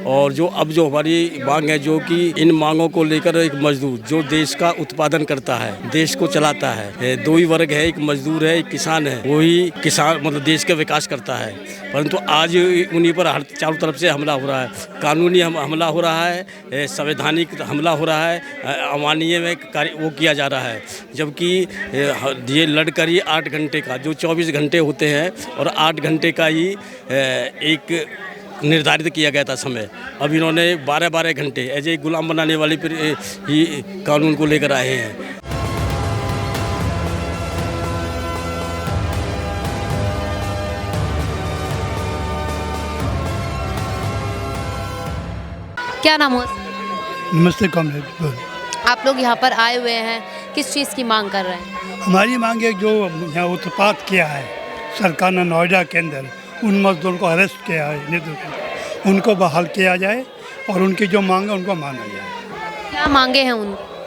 और जो अब जो हमारी मांग है, जो कि इन मांगों को लेकर एक मजदूर जो देश का उत्पादन करता है, देश को चलाता है, दो ही वर्ग है, एक मजदूर है, एक किसान है, वही किसान मतलब देश का विकास करता है। परंतु आज उन्हीं पर चारों तरफ से हमला हो रहा है, कानूनी हमला हो रहा है, संवैधानिक हमला हो रहा है, अमानवीय में कार्य वो किया जा रहा है। जबकि ये लड़कर ही 8 घंटे का, जो 24 घंटे होते हैं और 8 घंटे का ही एक निर्धारित किया गया था समय, अब इन्होंने 12-12 घंटे ऐसे ही गुलाम बनाने वाली फिर ही कानून को लेकर आए हैं। क्या नाम हो? नमस्ते कॉमरेड। आप लोग यहाँ पर आए हुए हैं, किस चीज़ की मांग कर रहे हैं? हमारी मांग है जो यहाँ उत्पात किया है सरकार ने नोएडा के अंदर, उन मजदूरों को अरेस्ट किया है, उनको बहाल किया जाए और उनकी जो मांग है उनको माना जाए। क्या मांगे हैं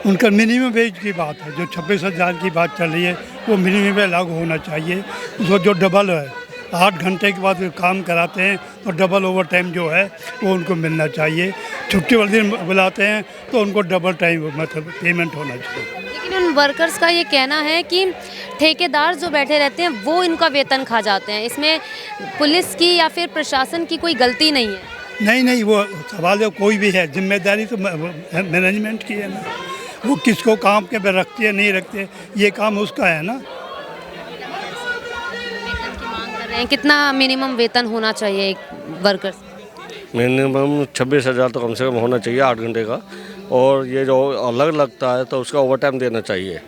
उनका मिनिमम वेज की बात है, जो 26,000 की बात चल रही है वो मिनिमम वेज लागू होना चाहिए। जो डबल है, 8 घंटे के बाद काम कराते हैं तो डबल ओवर टाइम जो है वो उनको मिलना चाहिए। छुट्टी वाले दिन बुलाते हैं तो उनको डबल टाइम मतलब पेमेंट होना चाहिए। लेकिन उन वर्कर्स का ये कहना है कि ठेकेदार जो बैठे रहते हैं वो इनका वेतन खा जाते हैं, इसमें पुलिस की या फिर प्रशासन की कोई गलती नहीं है। नहीं, वो सवाल है कोई भी है, जिम्मेदारी तो मैनेजमेंट की है ना, वो किसको काम के पे रखती है नहीं रखती है, ये काम उसका है ना। कितना मिनिमम वेतन होना चाहिए एक वर्कर? मिनिमम 26,000 तो कम से कम होना चाहिए 8 घंटे का, और ये जो अलग लगता है तो उसका ओवर टाइम देना चाहिए।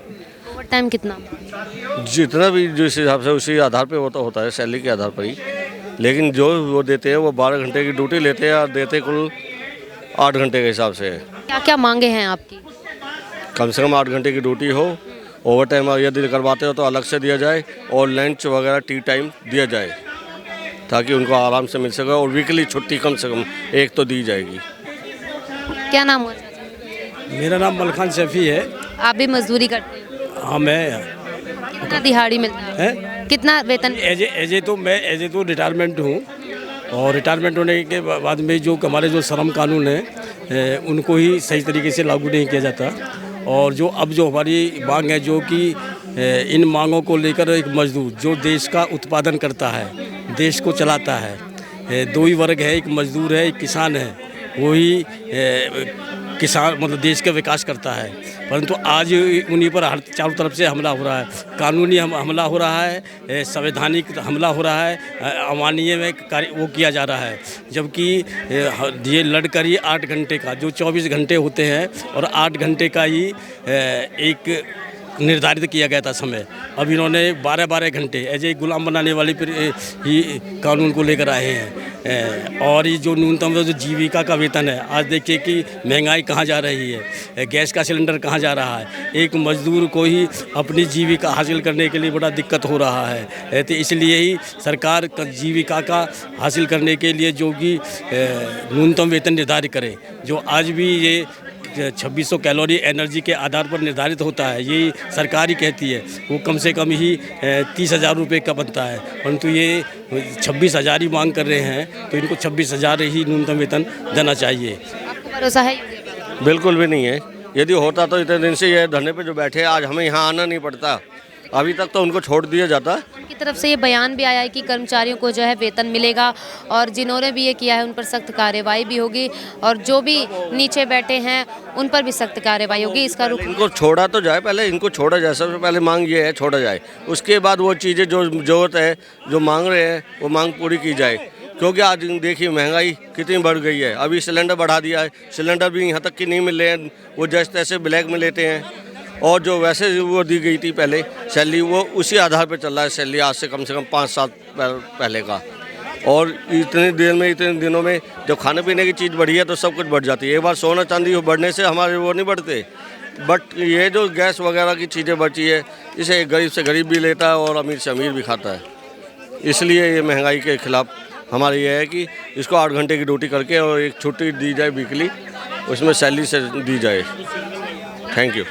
ओवर टाइम कितना? जितना भी जिस हिसाब से उसी आधार पे होता है, सैलरी के आधार पर ही। लेकिन जो वो देते हैं वो 12 घंटे की ड्यूटी लेते हैं और देते कुल 8 घंटे के हिसाब से है। क्या क्या मांगे हैं आपकी? कम से कम 8 घंटे की ड्यूटी हो, ओवर टाइम यदि करवाते हो तो अलग से दिया जाए, और लंच वगैरह टी टाइम दिया जाए ताकि उनको आराम से मिल सके, और वीकली छुट्टी कम से कम एक तो दी जाएगी। क्या नाम हुआ? मेरा नाम मलखान शफी है। आप भी मजदूरी करते हैं? हाँ, मैं। कितना दिहाड़ी मिलता है? कितना वेतन? एजे तो रिटायरमेंट हूँ, और रिटायरमेंट होने के बाद में जो हमारे जो श्रम कानून है उनको ही सही तरीके से लागू नहीं किया जाता। और जो अब जो हमारी मांग है, जो कि इन मांगों को लेकर एक मजदूर जो देश का उत्पादन करता है, देश को चलाता है, दो ही वर्ग है, एक मजदूर है, एक किसान है, वही किसान मतलब देश का विकास करता है। परंतु आज उन्हीं पर चारों तरफ से हमला हो रहा है, कानूनी हमला हो रहा है, संवैधानिक हमला हो रहा है, अमानवीय में कार्य वो किया जा रहा है। जबकि ये लड़कर ही 8 घंटे का, जो 24 घंटे होते हैं और 8 घंटे का ही एक निर्धारित किया गया था समय, अब इन्होंने 12-12 घंटे ऐसे ही गुलाम बनाने वाली फिर ही कानून को लेकर आए हैं। और ये जो न्यूनतम जो जीविका का वेतन है, आज देखिए कि महंगाई कहाँ जा रही है, गैस का सिलेंडर कहाँ जा रहा है, एक मजदूर को ही अपनी जीविका हासिल करने के लिए बड़ा दिक्कत हो रहा है। तो इसलिए ही सरकार जीविका का हासिल करने के लिए जो कि न्यूनतम वेतन निर्धारित करे, जो आज भी ये 2600 कैलोरी एनर्जी के आधार पर निर्धारित होता है, ये सरकार ही कहती है, वो कम से कम ही 30,000 रुपये का बनता है। परंतु ये 26,000 ही मांग कर रहे हैं, तो इनको 26,000 ही न्यूनतम वेतन देना चाहिए। आपको भरोसा है? बिल्कुल भी नहीं है। यदि होता तो इतने दिन से ये धरने पे जो बैठे आज हमें यहाँ आना नहीं पड़ता, अभी तक तो उनको छोड़ दिया जाता। उनकी तरफ से ये बयान भी आया है कि कर्मचारियों को जो है वेतन मिलेगा, और जिन्होंने भी ये किया है उन पर सख्त कार्रवाई भी होगी, और जो भी नीचे बैठे हैं उन पर भी सख्त कार्रवाई होगी। इसका रुख इनको छोड़ा तो जाए, पहले इनको छोड़ा जाए, सबसे पहले मांग ये है छोड़ा जाए, उसके बाद वो चीज़ें जो ज़रूरत है जो मांग रहे हैं वो मांग पूरी की जाए। क्योंकि आज देखिए महंगाई कितनी बढ़ गई है, अभी सिलेंडर बढ़ा दिया है, सिलेंडर भी यहाँ तक कि नहीं मिल रहे हैं, वो जैसे तैसे ब्लैक में लेते हैं, और जो वैसे वो दी गई थी पहले सैलरी वो उसी आधार पर चल रहा है सैलरी, आज से कम 5 साल पहले का। और इतने दिनों में जब खाने पीने की चीज़ बढ़ी है तो सब कुछ बढ़ जाती है। एक बार सोना चांदी बढ़ने से हमारे वो नहीं बढ़ते, बट ये जो गैस वगैरह की चीज़ें बची है, इसे गरीब से गरीब भी लेता है और अमीर से अमीर भी खाता है। इसलिए ये महंगाई के खिलाफ हमारा ये है कि इसको 8 घंटे की ड्यूटी करके और एक छुट्टी दी जाए वीकली, उसमें सैलरी से दी जाए। Thank you.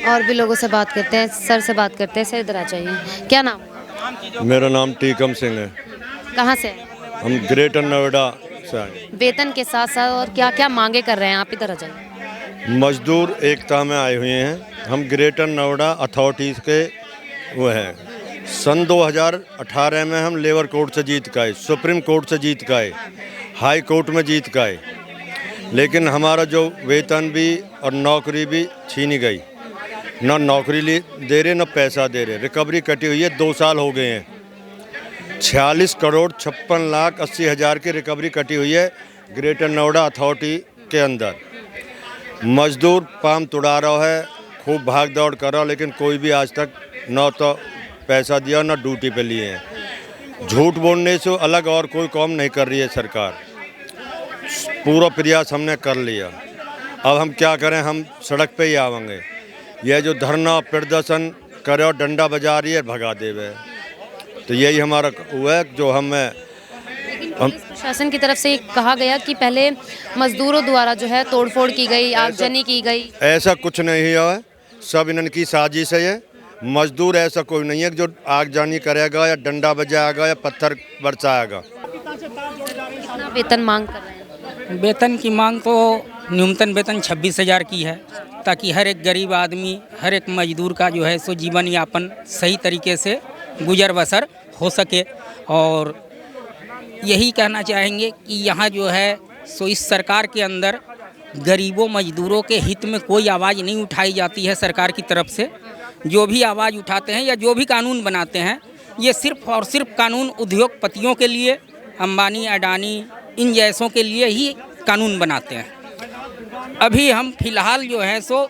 और भी लोगों से बात करते हैं, सर से बात करते हैं। सर इधर आ जाइए। क्या नाम? मेरा नाम टीकम सिंह है। कहाँ से? हम ग्रेटर नोएडा से आए। वेतन के साथ साथ और क्या क्या मांगे कर रहे हैं आप? इधर आ जाइए। मजदूर एकता में आए हुए हैं। हम ग्रेटर नोएडा अथॉरिटीज़ के वो हैं। सन 2018 में हम लेबर कोर्ट से जीत के आए, सुप्रीम कोर्ट से जीत के आए, हाई कोर्ट में जीत के आए, लेकिन हमारा जो वेतन भी और नौकरी भी छीनी गई। ना नौकरी दे रहे, ना पैसा दे रहे। रिकवरी कटी हुई है, 2 साल हो गए हैं। 46 करोड़ 56 लाख 80 हज़ार की रिकवरी कटी हुई है ग्रेटर नोएडा अथॉरिटी के अंदर। मजदूर पाम तुड़ा रहा है, खूब भाग दौड़ कर रहा, लेकिन कोई भी आज तक न तो पैसा दिया न ड्यूटी पे लिए हैं। झूठ बोलने से अलग और कोई काम नहीं कर रही है सरकार। पूरा प्रयास हमने कर लिया, अब हम क्या करें, हम सड़क पे ही आवेंगे। यह जो धरना प्रदर्शन करे और डंडा बजा रही है, भगा देवे। तो यही हमारा वो है जो पुलिस प्रशासन की तरफ से कहा गया कि पहले मजदूरों द्वारा जो है तोड़फोड़ की गई, आगजनी की गई। ऐसा कुछ नहीं हुआ है, सब इनकी साजिश है। ये मजदूर ऐसा कोई नहीं है जो आगजनी करेगा या डंडा बजाएगा या पत्थर बरसाएगा। कितना वेतन मांग कर रहे हैं? वेतन की मांग तो न्यूनतम वेतन 26,000 की है, ताकि हर एक गरीब आदमी, हर एक मजदूर का जो है सो जीवन यापन सही तरीके से गुजर बसर हो सके। और यही कहना चाहेंगे कि यहाँ जो है सो इस सरकार के अंदर गरीबों मजदूरों के हित में कोई आवाज़ नहीं उठाई जाती है सरकार की तरफ से। जो भी आवाज़ उठाते हैं या जो भी कानून बनाते हैं, ये सिर्फ और सिर्फ कानून उद्योगपतियों के लिए, अंबानी अडानी इन जैसों के लिए ही कानून बनाते हैं। अभी हम फिलहाल जो है सो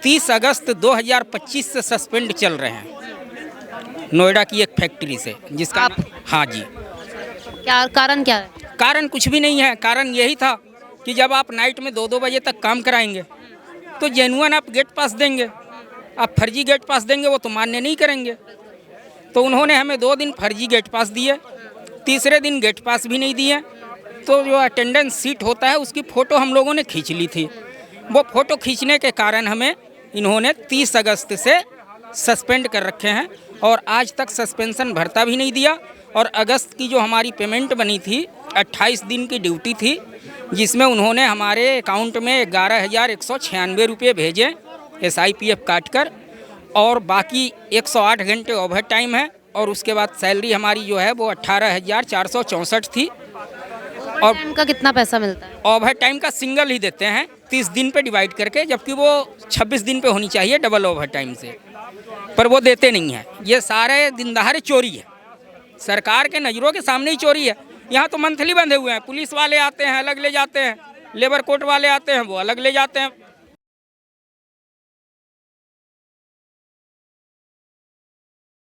30 अगस्त 2025 से सस्पेंड चल रहे हैं नोएडा की एक फैक्ट्री से, जिसका हाँ जी। क्या कारण क्या है? कारण कुछ भी नहीं है। कारण यही था कि जब आप नाइट में 2-2 बजे तक काम कराएंगे तो जेन्युइन आप गेट पास देंगे, आप फर्जी गेट पास देंगे वो तो मान्य नहीं करेंगे। तो उन्होंने हमें 2 दिन फर्जी गेट पास दिए, तीसरे दिन गेट पास भी नहीं दिए। तो जो अटेंडेंस सीट होता है उसकी फ़ोटो हम लोगों ने खींच ली थी। वो फ़ोटो खींचने के कारण हमें इन्होंने 30 अगस्त से सस्पेंड कर रखे हैं और आज तक सस्पेंशन भरता भी नहीं दिया। और अगस्त की जो हमारी पेमेंट बनी थी, 28 दिन की ड्यूटी थी, जिसमें उन्होंने हमारे अकाउंट में 11,196 रुपये भेजे SIPF काट कर, और बाकी 108 घंटे ओवर टाइम है। और उसके बाद सैलरी हमारी जो है वो 18,464 थी। और टाइम का कितना पैसा मिलता है? ओवर टाइम का सिंगल ही देते हैं 30 दिन पे डिवाइड करके, जबकि वो 26 दिन पे होनी चाहिए डबल ओवर टाइम से, पर वो देते नहीं हैं। ये सारे दिन दहाड़े चोरी है, सरकार के नज़रों के सामने ही चोरी है। यहाँ तो मंथली बंधे हुए हैं, पुलिस वाले आते हैं अलग ले जाते हैं, लेबर कोर्ट वाले आते हैं वो अलग ले जाते हैं।